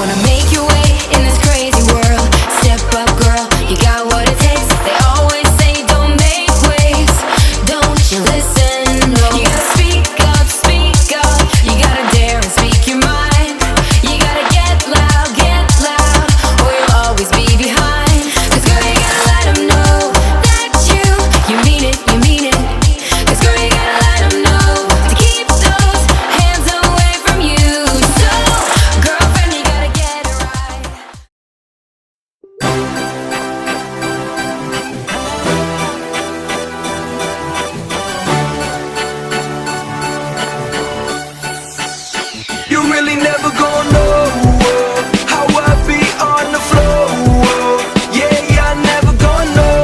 wanna make your way in this crazy world. Step up, girl, you got what it takes. They always say don't make waves. Don't you listen? No. You gotta speak up, speak up. You gotta dare and speak your mind. You gotta get loud, or you'll always be behind. Cause girl, you gotta let them know that you mean it, you mean it. Cause girl, you gotta let them know to keep those hands away from you. So, girlfriend, you gotta get it right. You really never gonna know how I be on the floor. Yeah, I never gonna know.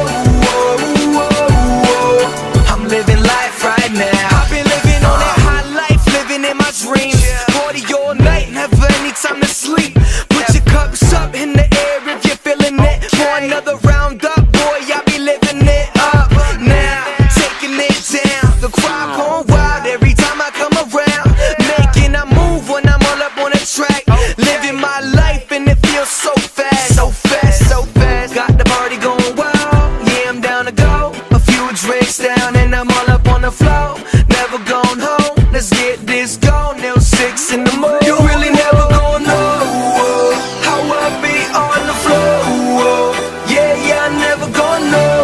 I'm living life right now. I've been living on that high life, living in my dreams. Party all night, never any time to sleep. Put your cups up in the air if you're feeling it. For another round up, boy, I be living it up now, taking it down. The crowd going wild every time I come around, making a move when I'm all up on the track. Living my life and it feels so fast, so fast, so fast. Got the party going wild, yeah, I'm down to go. A few drinks down and I'm all up on the floor. Never gone home, let's get this going till 6 in the morning. You really never gonna know how I be on the floor. Yeah, I never gonna know.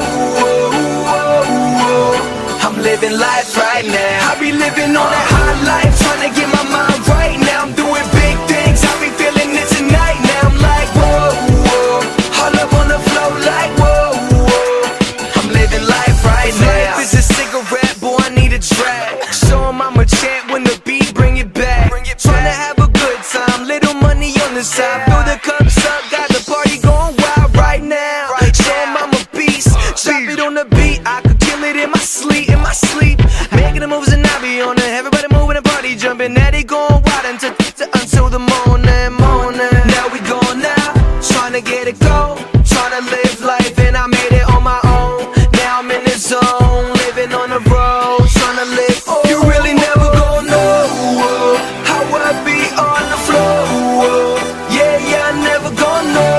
I'm living life right now. I be living on that high life, trying to get my mind right now. I'm doing big things, I be feeling it tonight. Now I'm like, whoa, all up on the floor like, whoa. I'm living life right now. Life is a cigarette, boy, I need a drag. Show 'em I'm a champ when the beat bring it back. Trying to have a good time, little money on the side. Fill the cups up, got the party going wild right now. Show 'em I'm a beast, drop it on the beat. I could kill it in my sleep, making the moves and I be on it. Everybody moving and party jumping, now they going wild until the morning. Now we going out, trying to get it go, trying to live life, and I made it on my own. Now I'm in the zone, living on the road, trying to live. You really never gonna know how I be on the floor. Yeah, I never gonna know.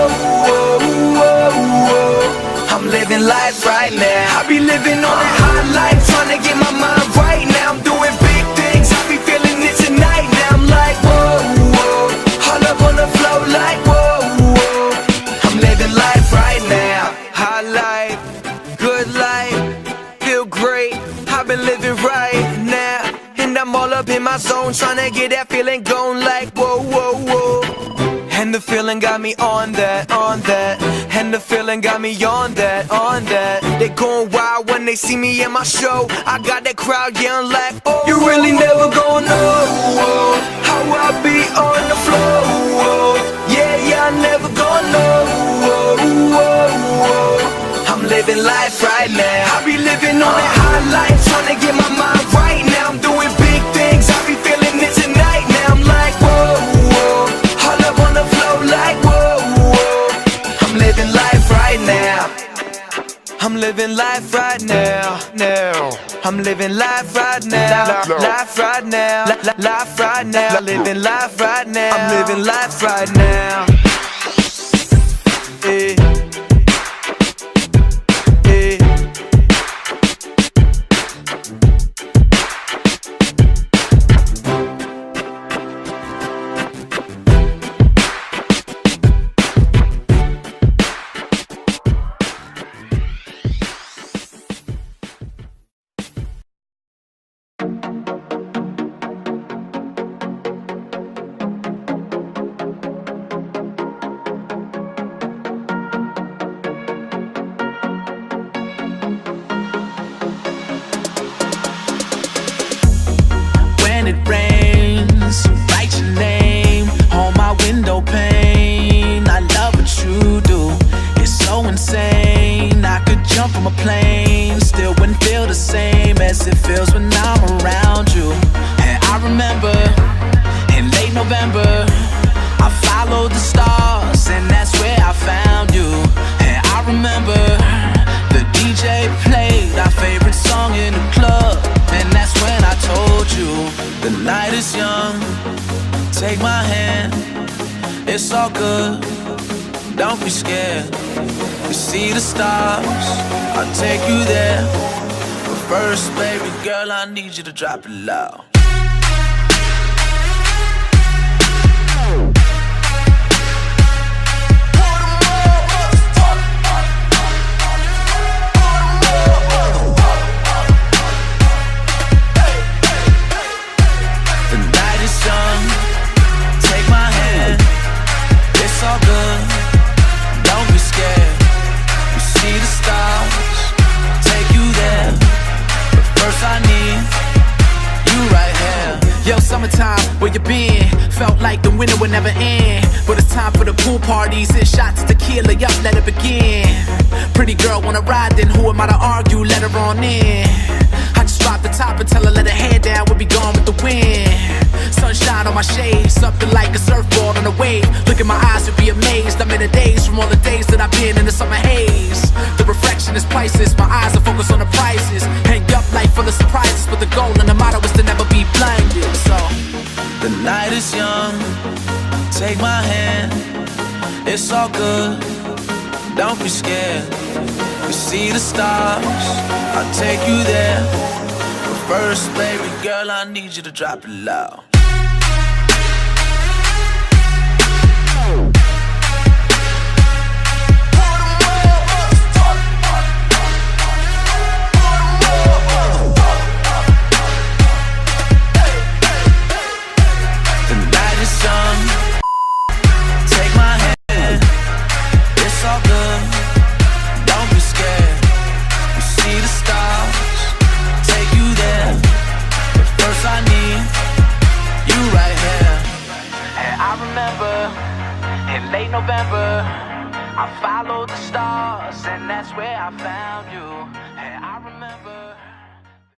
I'm living life right now. I be living on that high life, trying to get my mind right now. I'm doing big things, I be feeling it tonight. Now I'm like, whoa, all up on the floor like, whoa. I'm living life right now. High life, good life, feel great. I've been living right now, and I'm all up in my zone, trying to get that feeling going like, whoa. And the feeling got me on that. And the feeling got me on that. They going wild when they see me in my show. I got that crowd yelling like, oh. You really never gonna know how I be on the floor. Yeah, I never gonna know. I'm living life right now. I be living on that high life, trying to get my mind right now. I'm doing big things, I be feeling it tonight. Now I'm like, whoa, all up on the floor like, whoa. I'm living life right now. I'm living life right now. I'm living life right now. Life right now. Life right now. Living life right now. I'm living life right now. Hey. It's all good, don't be scared. We see the stars, I'll take you there. But first, baby girl, I need you to drop it low. The night is young, take my hand. It's all good, don't be scared. We see the stars, take you there. But first I need you right here. Yo, summertime, where you been? Felt like the winter would never end. But it's time for the pool parties and shots of tequila, yup, let it begin. Pretty girl wanna ride, then who am I to argue? Let her on in. I just drop the top and tell her let her head down, we'll be gone with the wind. Sunshine on my shades, something like a surfboard on a wave. Look in my eyes, you'll be amazed. I'm in a daze from all the days that I've been in the summer haze. The reflection is priceless, my eyes are focused on the prizes. Hang up life full of surprises, but the goal and the motto is to never be blinded. So the night is young, take my hand. It's all good, don't be scared. We see the stars, I'll take you there. But first, baby girl, I need you to drop it low. The night is young, take my hand. It's all good, don't be scared. We see the stars, take you there. But first I need you right here. and I remember in late November, I followed the stars, and that's where I found you.